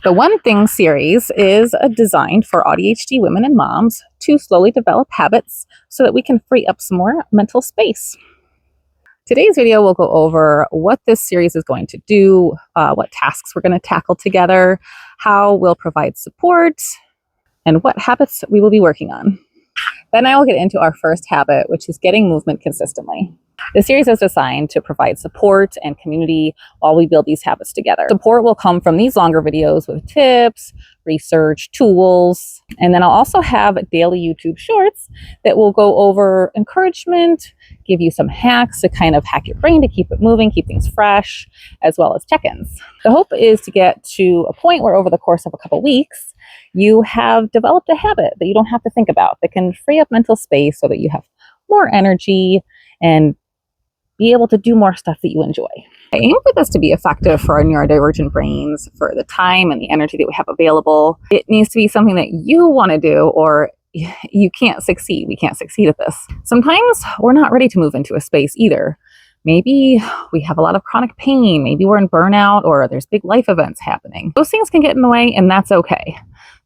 The One Thing series is designed for AuDHD women and moms to slowly develop habits so that we can free up some more mental space. Today's video will go over what this series is going to do, what tasks we're going to tackle together, how we'll provide support, and what habits we will be working on. Then I will get into our first habit, which is getting movement consistently. This series is designed to provide support and community while we build these habits together. Support will come from these longer videos with tips, research, tools, and then I'll also have daily YouTube shorts that will go over encouragement, give you some hacks to kind of hack your brain to keep it moving, keep things fresh, as well as check-ins. The hope is to get to a point where over the course of a couple weeks, you have developed a habit that you don't have to think about, that can free up mental space so that you have more energy and be able to do more stuff that you enjoy. I aim for this to be effective for our neurodivergent brains, for the time and the energy that we have available. It needs to be something that you want to do, or you can't succeed. We can't succeed at this. Sometimes we're not ready to move into a space either. Maybe we have a lot of chronic pain. Maybe we're in burnout, or there's big life events happening. Those things can get in the way, and that's okay.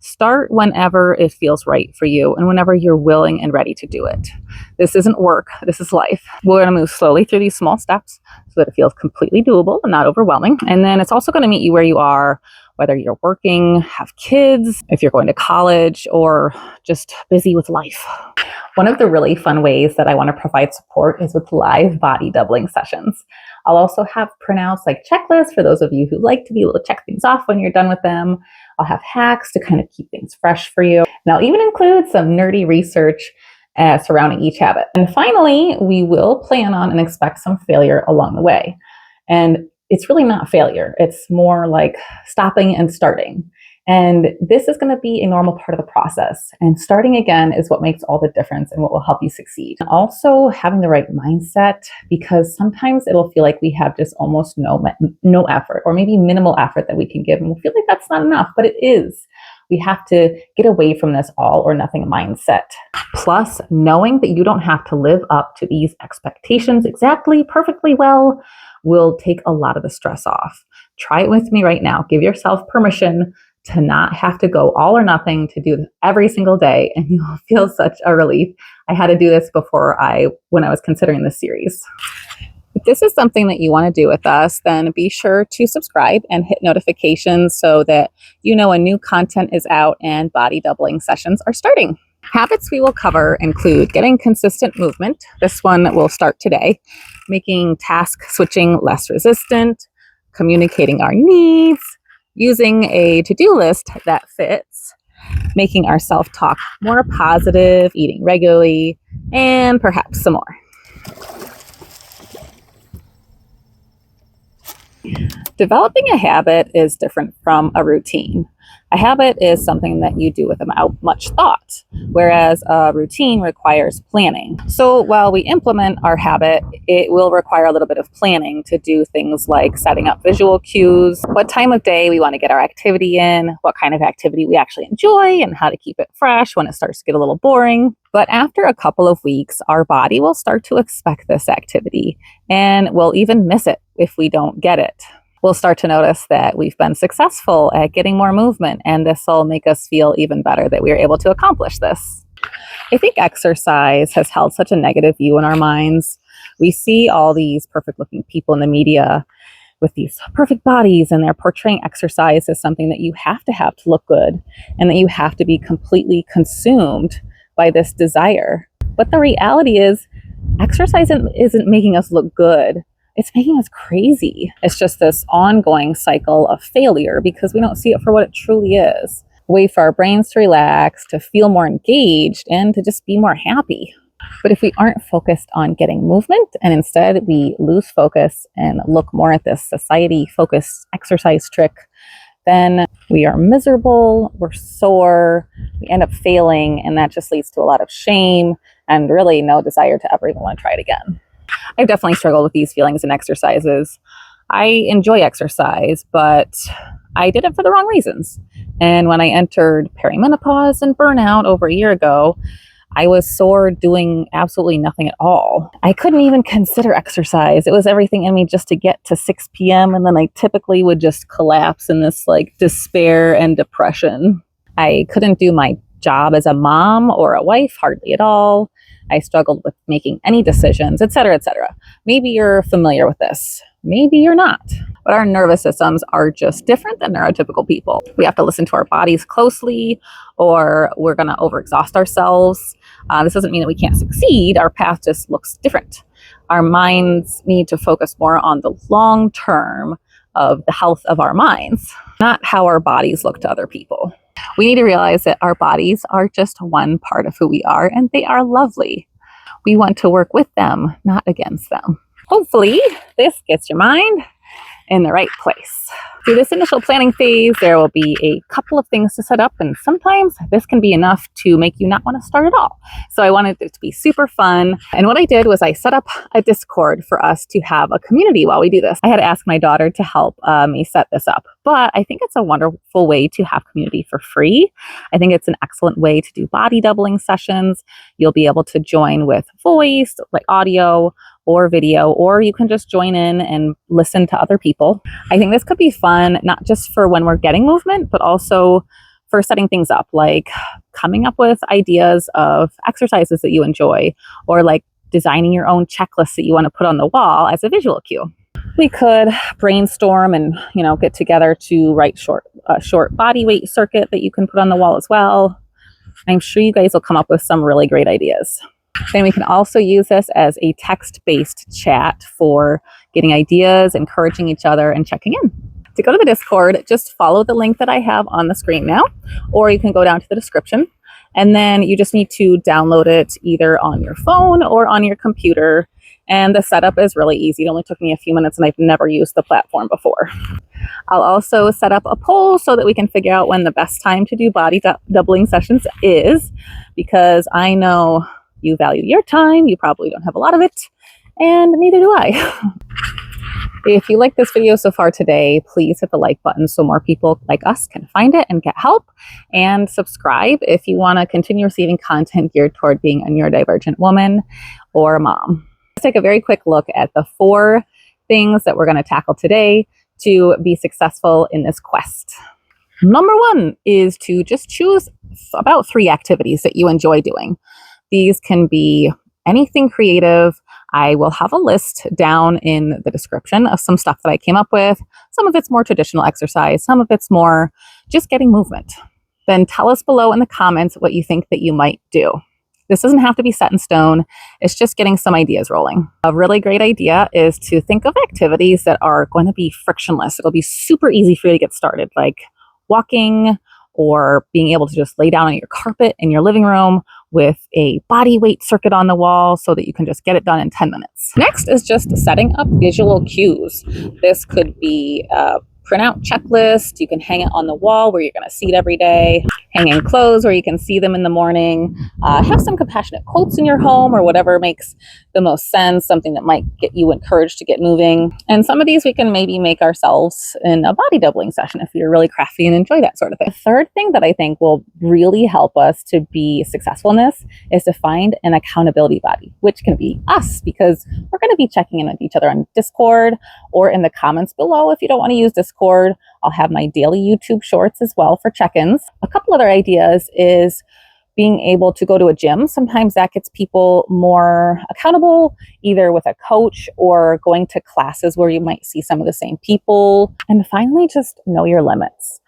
Start whenever it feels right for you and whenever you're willing and ready to do it. This isn't work. This is life. We're going to move slowly through these small steps so that it feels completely doable and not overwhelming. And then it's also going to meet you where you are, whether you're working, have kids, if you're going to college, or just busy with life. One of the really fun ways that I want to provide support is with live body doubling sessions. I'll also have printouts like checklists for those of you who like to be able to check things off when you're done with them. I'll have hacks to kind of keep things fresh for you. And I'll even include some nerdy research surrounding each habit. And finally, we will plan on and expect some failure along the way. And it's really not failure. It's more like stopping and starting. And this is going to be a normal part of the process. And starting again is what makes all the difference and what will help you succeed. And also having the right mindset, because sometimes it'll feel like we have just almost no effort, or maybe minimal effort that we can give. And we'll feel like that's not enough, but it is. We have to get away from this all or nothing mindset. Plus, knowing that you don't have to live up to these expectations exactly perfectly well will take a lot of the stress off. Try it with me right now. Give yourself permission to not have to go all or nothing, to do every single day, and you'll feel such a relief. I had to do this when I was considering this series. If this is something that you want to do with us, then be sure to subscribe and hit notifications so that you know when new content is out and body doubling sessions are starting. Habits we will cover include getting consistent movement. This one will start today. Making task switching less resistant, communicating our needs, using a to-do list that fits, making our self-talk more positive, eating regularly, and perhaps some more. Developing a habit is different from a routine. A habit is something that you do without much thought, whereas a routine requires planning. So while we implement our habit, it will require a little bit of planning to do things like setting up visual cues, what time of day we want to get our activity in, what kind of activity we actually enjoy, and how to keep it fresh when it starts to get a little boring. But after a couple of weeks, our body will start to expect this activity, and we'll even miss it if we don't get it. We'll start to notice that we've been successful at getting more movement, and this will make us feel even better that we were able to accomplish this. I think exercise has held such a negative view in our minds. We see all these perfect-looking people in the media with these perfect bodies, and they're portraying exercise as something that you have to look good, and that you have to be completely consumed by this desire. But the reality is, exercise isn't making us look good. It's making us crazy. It's just this ongoing cycle of failure because we don't see it for what it truly is. A way for our brains to relax, to feel more engaged, and to just be more happy. But if we aren't focused on getting movement, and instead we lose focus and look more at this society-focused exercise trick, then we are miserable, we're sore, we end up failing, and that just leads to a lot of shame and really no desire to ever even want to try it again. I've definitely struggled with these feelings in exercises. I enjoy exercise, but I did it for the wrong reasons. And when I entered perimenopause and burnout over a year ago, I was sore doing absolutely nothing at all. I couldn't even consider exercise. It was everything in me just to get to 6 p.m. And then I typically would just collapse in this like despair and depression. I couldn't do my job as a mom or a wife hardly at all. I struggled with making any decisions, etc., etc. Maybe you're familiar with this. Maybe you're not. But our nervous systems are just different than neurotypical people. We have to listen to our bodies closely, or we're going to overexhaust ourselves. This doesn't mean that we can't succeed. Our path just looks different. Our minds need to focus more on the long term of the health of our minds, not how our bodies look to other people. We need to realize that our bodies are just one part of who we are, and they are lovely. We want to work with them, not against them. Hopefully, this gets your mind in the right place. Through this initial planning phase, there will be a couple of things to set up, and sometimes this can be enough to make you not want to start at all. So I wanted it to be super fun. And what I did was I set up a Discord for us to have a community while we do this. I had to ask my daughter to help me set this up, but I think it's a wonderful way to have community for free. I think it's an excellent way to do body doubling sessions. You'll be able to join with voice, like audio, or video, or you can just join in and listen to other people. I think this could be fun, not just for when we're getting movement, but also for setting things up, like coming up with ideas of exercises that you enjoy, or like designing your own checklist that you want to put on the wall as a visual cue. We could brainstorm and, get together to write a short body weight circuit that you can put on the wall as well. I'm sure you guys will come up with some really great ideas. Then we can also use this as a text-based chat for getting ideas, encouraging each other, and checking in. To go to the Discord, just follow the link that I have on the screen now, or you can go down to the description, and then you just need to download it either on your phone or on your computer. And the setup is really easy. It only took me a few minutes, and I've never used the platform before. I'll also set up a poll so that we can figure out when the best time to do body doubling sessions is, because I know you value your time. You probably don't have a lot of it, and neither do I. If you like this video so far today, please hit the like button so more people like us can find it and get help, and subscribe if you want to continue receiving content geared toward being a neurodivergent woman or a mom. Let's take a very quick look at the 4 things that we're going to tackle today to be successful in this quest. Number 1 is to just choose about 3 activities that you enjoy doing. These can be anything creative. I will have a list down in the description of some stuff that I came up with. Some of it's more traditional exercise. Some of it's more just getting movement. Then tell us below in the comments what you think that you might do. This doesn't have to be set in stone. It's just getting some ideas rolling. A really great idea is to think of activities that are going to be frictionless. It'll be super easy for you to get started, like walking, or being able to just lay down on your carpet in your living room with a body weight circuit on the wall so that you can just get it done in 10 minutes. Next is just setting up visual cues. This could be a printout checklist. You can hang it on the wall where you're going to see it every day. Hang in clothes where you can see them in the morning. Have some compassionate quotes in your home, or whatever makes the most sense, something that might get you encouraged to get moving. And some of these we can maybe make ourselves in a body doubling session if you're really crafty and enjoy that sort of thing. The third thing that I think will really help us to be successful in this is to find an accountability buddy, which can be us, because we're going to be checking in with each other on Discord or in the comments below. If you don't want to use Discord, I'll have my daily YouTube shorts as well for check-ins. A couple other ideas is being able to go to a gym. Sometimes that gets people more accountable, either with a coach or going to classes where you might see some of the same people. And finally, just know your limits.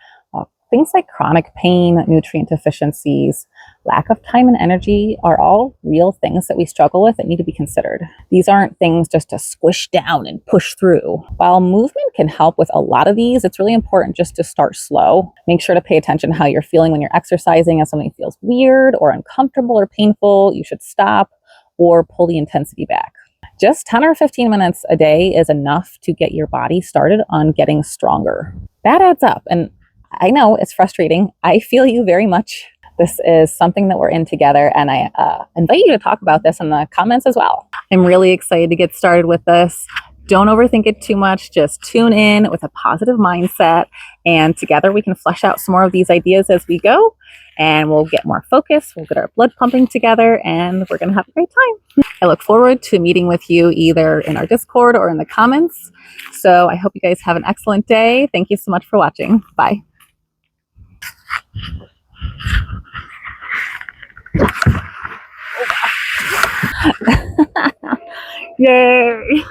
Things like chronic pain, nutrient deficiencies, lack of time and energy are all real things that we struggle with that need to be considered. These aren't things just to squish down and push through. While movement can help with a lot of these, it's really important just to start slow. Make sure to pay attention to how you're feeling when you're exercising. If something feels weird or uncomfortable or painful, you should stop or pull the intensity back. Just 10 or 15 minutes a day is enough to get your body started on getting stronger. That adds up, and I know it's frustrating. I feel you very much. This is something that we're in together, and I invite you to talk about this in the comments as well. I'm really excited to get started with this. Don't overthink it too much. Just tune in with a positive mindset, and together we can flesh out some more of these ideas as we go, and we'll get more focus. We'll get our blood pumping together, and we're going to have a great time. I look forward to meeting with you either in our Discord or in the comments. So I hope you guys have an excellent day. Thank you so much for watching. Bye. Yay!